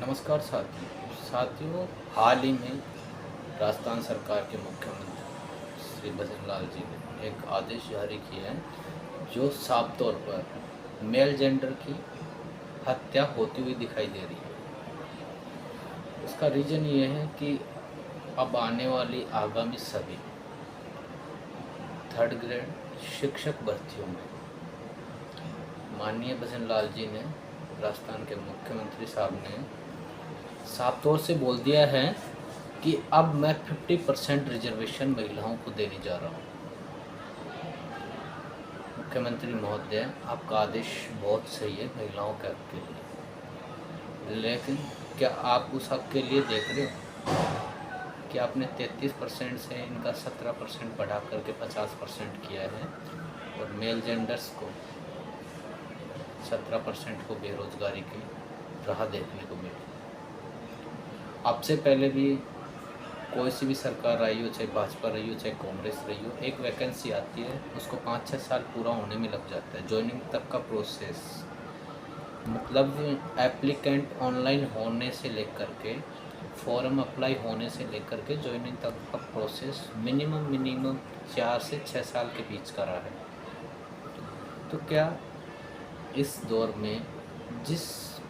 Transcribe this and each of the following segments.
नमस्कार साथियों, हाल ही में राजस्थान सरकार के मुख्यमंत्री श्री भजन लाल जी ने एक आदेश जारी किया है जो साफ तौर पर मेल जेंडर की हत्या होती हुई दिखाई दे रही है। उसका रीज़न ये है कि अब आने वाली आगामी सभी थर्ड ग्रेड शिक्षक भर्तियों में माननीय भजन लाल जी ने, राजस्थान के मुख्यमंत्री साहब ने साफ तौर से बोल दिया है कि अब मैं 50% रिजर्वेशन महिलाओं को देने जा रहा हूँ। मुख्यमंत्री महोदय, आपका आदेश बहुत सही है महिलाओं के हक के लिए, लेकिन क्या आप उस हक के लिए देख रहे हो कि आपने 33% से इनका 17% बढ़ा करके 50% किया है और मेल जेंडर्स को 17% को बेरोजगारी की राह देखने को मिली। आपसे पहले भी कोई सी भी सरकार रही हो, चाहे भाजपा रही हो, चाहे कांग्रेस रही हो, एक वैकेंसी आती है, उसको 5-6 साल पूरा होने में लग जाता है। जॉइनिंग तक का प्रोसेस, मतलब एप्लीकेंट ऑनलाइन होने से लेकर के, फॉर्म अप्लाई होने से लेकर के जॉइनिंग तक का प्रोसेस मिनिमम 4 से 6 साल के बीच का रहा है। तो क्या इस दौर में जिस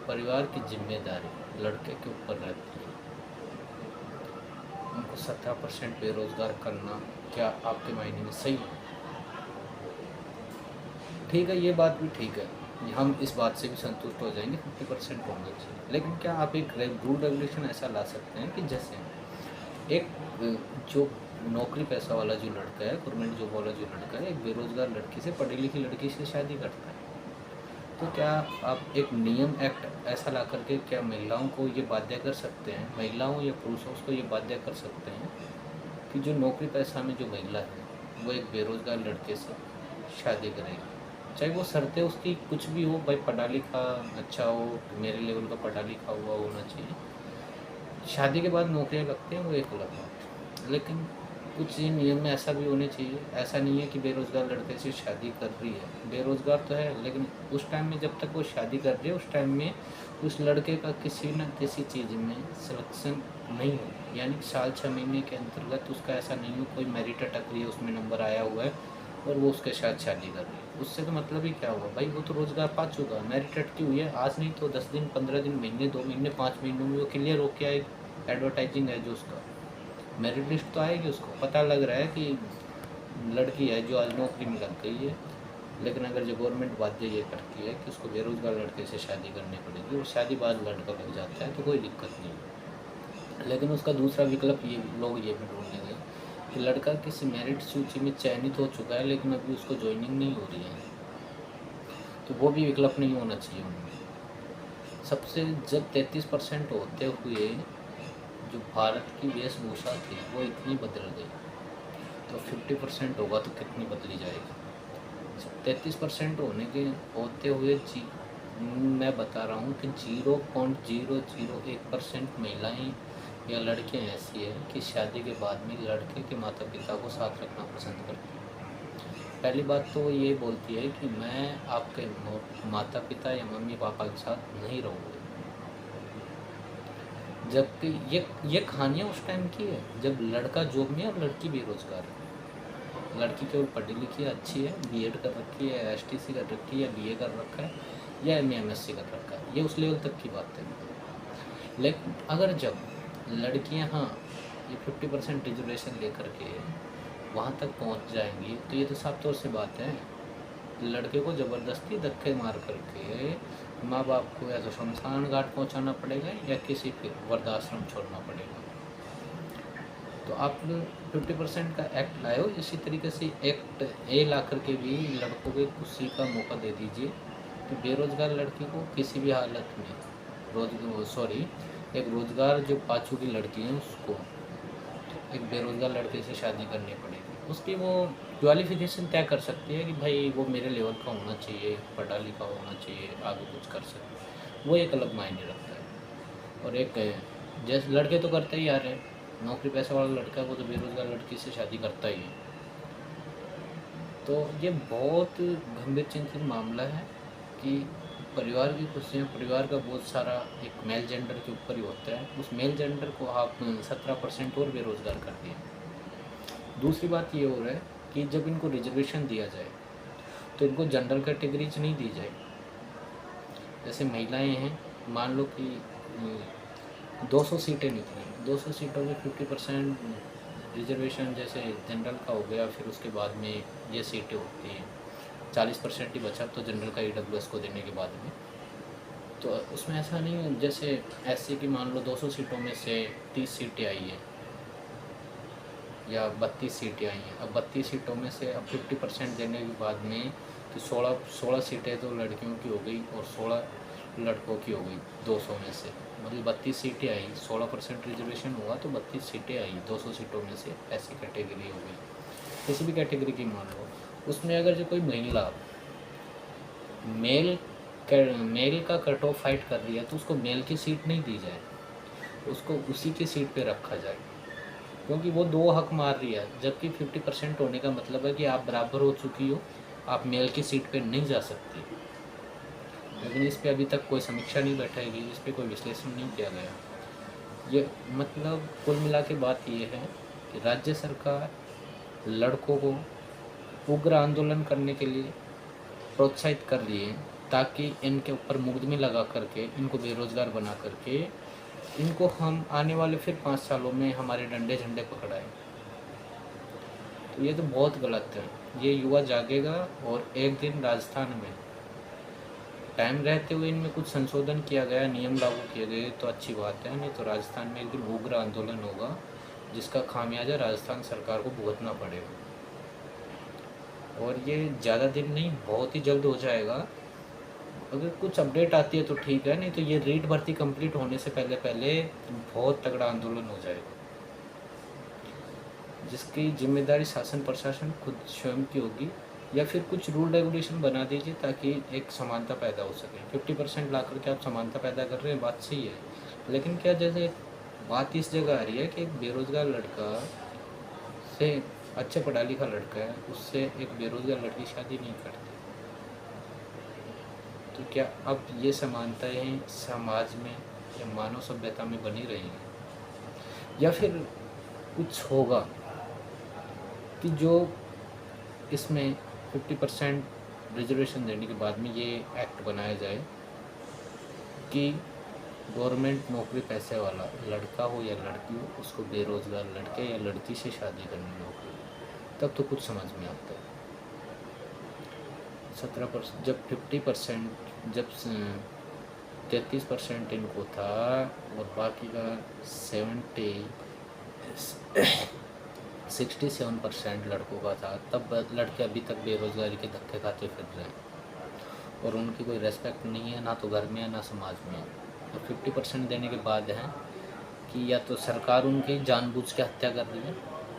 परिवार की जिम्मेदारी लड़के के ऊपर रहती है, उनको 17% बेरोजगार करना क्या आपके मायने में सही है? ठीक है, ये बात भी ठीक है, हम इस बात से भी संतुष्ट हो जाएंगे 50% होना चाहिए। लेकिन क्या आप एक रूल रेगुलेशन ऐसा ला सकते हैं कि जैसे एक जो नौकरी पैसा वाला जो लड़का है, गवर्नमेंट जॉब वाला जो लड़का है, एक बेरोजगार लड़की से, पढ़ी लिखी लड़की से शादी करता है, तो क्या आप एक नियम एक्ट ऐसा ला करके क्या महिलाओं को ये बाध्य कर सकते हैं, महिलाओं या पुरुषों को ये बाध्य कर सकते हैं कि जो नौकरी पैसा में जो महिला है वो एक बेरोजगार लड़के से शादी करेगी, चाहे वो शर्तें उसकी कुछ भी हो, भाई पढ़ा लिखा अच्छा हो, मेरे लेवल का पढ़ा लिखा हुआ होना चाहिए, शादी के बाद नौकरियां लगती हैं, वो एक अलग बात है। लेकिन कुछ ये नियम में ऐसा भी होने चाहिए, ऐसा नहीं है कि बेरोज़गार लड़के से शादी कर रही है, बेरोज़गार तो है, लेकिन उस टाइम में जब तक वो शादी कर रही है उस टाइम में उस लड़के का किसी न किसी चीज़ में सिलेक्शन नहीं हो, यानी साल 6 महीने के अंतर्गत उसका ऐसा नहीं हो कोई मेरिट अटक रही है, उसमें नंबर आया हुआ है और वो उसके साथ शादी कर रही है, उससे तो मतलब ही क्या हुआ भाई, वो तो रोज़गार पा चुका है, मेरिट अटकी हुई है, आज नहीं तो 10 दिन, 15 दिन, महीने, 2 महीने, 5 महीनों में वो क्लियर होके आए। एडवर्टाइजिंग है जो उसका मेरिट लिस्ट तो आएगी, उसको पता लग रहा है कि लड़की है जो आज नौकरी में लग गई है। लेकिन अगर जो गवर्नमेंट बाध्य ये करती है कि उसको बेरोजगार लड़के से शादी करनी पड़ेगी और शादी बाद लड़का लग जाता है तो कोई दिक्कत नहीं है। लेकिन उसका दूसरा विकल्प ये लोग ये भी ढूंढेंगे कि लड़का किसी मेरिट सूची में चयनित हो चुका है लेकिन अभी उसको ज्वाइनिंग नहीं हो रही है, तो वो भी विकल्प नहीं होना चाहिए उनमें। सबसे जब 33% होते हुए जो भारत की वेशभूषा थी वो इतनी बदल गई, तो 50% होगा तो कितनी बदली जाएगी। 33% होते हुए मैं बता रहा हूँ कि 0.001% महिलाएं या लड़कियां ऐसी है कि शादी के बाद में लड़के के माता पिता को साथ रखना पसंद करती है। पहली बात तो ये बोलती है कि मैं आपके माता पिता या मम्मी पापा के साथ नहीं रहूँगी, जबकि ये कहानियाँ उस टाइम की है जब लड़का जॉब में और लड़की बेरोजगार है। लड़की केवल पढ़ी लिखी है, अच्छी है, बीएड कर रखी है, एसटीसी कर रखी है, बीए कर रखा है या एमए एमएससी कर रखा है, ये उस लेवल तक की बात है। लेकिन अगर जब लड़कियां ये 50% रिजर्वेशन लेकर के वहाँ तक पहुँच जाएंगी तो ये तो साफ तौर से बात है, लड़के को ज़बरदस्ती धक्के मार करके माँ बाप को या तो शमशान घाट पहुँचाना पड़ेगा या किसी फिर वृद्धाश्रम छोड़ना पड़ेगा। तो आप 50% का एक्ट लाए हो, इसी तरीके से एक्ट ए ला करके भी लड़कों को खुशी का मौका दे दीजिए कि बेरोजगार लड़की को किसी भी हालत में एक रोजगार जो पा चुकी लड़की है उसको एक बेरोजगार लड़के से शादी करनी पड़ेगी। उसकी वो क्वालिफिकेशन तय कर सकती है कि भाई वो मेरे लेवल का होना चाहिए, पढ़ा लिखा होना चाहिए, आगे कुछ कर सकते, वो एक अलग मायने रखता है। और एक जैसे लड़के तो करते ही आ रहे हैं, नौकरी पैसा वाला लड़का है वो तो बेरोजगार लड़की से शादी करता ही है। तो ये बहुत गंभीर चिंतित मामला है कि परिवार की खुशियाँ, परिवार का बहुत सारा एक मेल जेंडर के ऊपर ही होता है। उस मेल जेंडर को आप 17% और बेरोज़गार कर दिए। दूसरी बात ये हो रहा है कि जब इनको रिजर्वेशन दिया जाए तो इनको जनरल कैटेगरीज नहीं दी जाए। जैसे महिलाएं हैं, मान लो कि 200 सीटें निकली, 200 सीटों में 50% रिजर्वेशन जैसे जनरल का हो गया, फिर उसके बाद में ये सीटें होती हैं 40% ही बचा तो जनरल का EWS को देने के बाद में। तो उसमें ऐसा नहीं है, जैसे SC की मान लो 200 सीटों में से 30 सीटें आई हैं या 32 सीटें आई हैं। अब 32 सीटों में से अब 50% देने के बाद में तो 16 सीटें तो लड़कियों की हो गई और 16 लड़कों की हो गई 200 में से, मतलब 32 सीटें आई। 16% रिजर्वेशन हुआ तो 32 सीटें आई 200 सीटों में से। ऐसी कैटेगरी हो गई, किसी भी कैटेगरी की मान लो। उसमें अगर जो कोई महिला मेल का कट ऑफ फाइट कर रही है तो उसको मेल की सीट नहीं दी जाए, उसको उसी की सीट पे रखा जाए, क्योंकि वो 2 हक मार रही है। जबकि 50% होने का मतलब है कि आप बराबर हो चुकी हो, आप मेल की सीट पे नहीं जा सकती। लेकिन इस पे अभी तक कोई समीक्षा नहीं बैठाई गई, इस पे कोई विश्लेषण नहीं किया गया। ये मतलब कुल मिला के बात ये है कि राज्य सरकार लड़कों को उग्र आंदोलन करने के लिए प्रोत्साहित कर रही है, ताकि इनके ऊपर मुकदमे लगा करके, इनको बेरोज़गार बना करके, इनको हम आने वाले फिर 5 सालों में हमारे डंडे झंडे पकड़ाएं। तो ये तो बहुत गलत है। ये युवा जागेगा और एक दिन राजस्थान में टाइम रहते हुए इनमें कुछ संशोधन किया गया, नियम लागू किए गए तो अच्छी बात है, नहीं तो राजस्थान में एक दिन उग्र आंदोलन होगा जिसका खामियाजा राजस्थान सरकार को भुगतना पड़ेगा। और ये ज़्यादा दिन नहीं, बहुत ही जल्द हो जाएगा। अगर कुछ अपडेट आती है तो ठीक है, नहीं तो ये रीट भर्ती कंप्लीट होने से पहले पहले बहुत तगड़ा आंदोलन हो जाएगा, जिसकी जिम्मेदारी शासन प्रशासन खुद स्वयं की होगी। या फिर कुछ रूल रेगुलेशन बना दीजिए ताकि एक समानता पैदा हो सके। 50% ला करके आप समानता पैदा कर रहे हैं, बात सही है, लेकिन क्या जैसे बात इस जगह आ रही है कि एक बेरोज़गार लड़का से अच्छा पढ़ा लिखा लड़का है, उससे एक बेरोज़गार लड़की शादी नहीं करती। तो क्या अब ये समानताएं समाज में या मानव सभ्यता में बनी रहेंगी, या फिर कुछ होगा कि जो इसमें 50% रिजर्वेशन देने के बाद में ये एक्ट बनाया जाए कि गवर्नमेंट नौकरी पैसे वाला लड़का हो या लड़की हो, उसको बेरोज़गार लड़के या लड़की से शादी करनी होगी, तब तो कुछ समझ में आता है। 17% जब 50%, जब 33% इनको था और बाकी का 67% लड़कों का था, तब लड़के अभी तक बेरोज़गारी के धक्के खाते फिर रहे हैं और उनकी कोई रेस्पेक्ट नहीं है, ना तो घर में है ना समाज में है। और 50% देने के बाद है कि या तो सरकार उनकी जानबूझ के हत्या कर रही है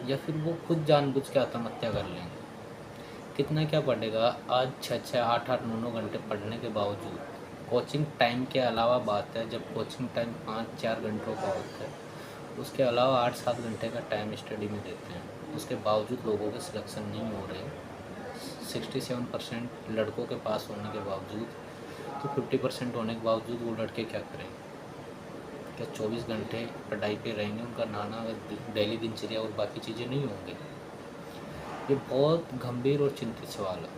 या फिर वो खुद जानबूझ के आत्महत्या कर लेंगे। कितना क्या पढ़ेगा आज, 6-6, 8-8, 9-9 घंटे पढ़ने के बावजूद, कोचिंग टाइम के अलावा बात है, जब कोचिंग टाइम 5-4 घंटों का होता है, उसके अलावा 8-7 घंटे का टाइम स्टडी में देते हैं, उसके बावजूद लोगों के सिलेक्शन नहीं हो रहे। 67% लड़कों के पास होने के बावजूद, तो 50% होने के बावजूद वो लड़के क्या करेंगे? क्या 24 घंटे पढ़ाई पे रहेंगे? उनका नहाना, डेली दिनचर्या और बाकी चीज़ें नहीं होंगी? ये बहुत गंभीर और चिंतित सवाल है।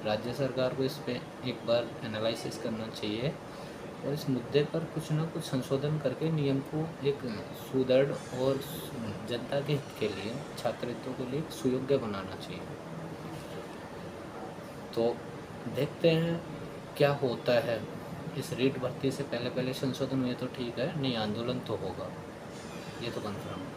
राज्य सरकार को इस पे एक बार एनालिसिस करना चाहिए और इस मुद्दे पर कुछ ना कुछ संशोधन करके नियम को एक सुदृढ़ और जनता के हित के लिए, छात्र हितों के लिए सुयोग्य बनाना चाहिए। तो देखते हैं क्या होता है। इस रीट भर्ती से पहले पहले संशोधन हुए तो ठीक है, नहीं आंदोलन तो होगा, ये तो कंफर्म है।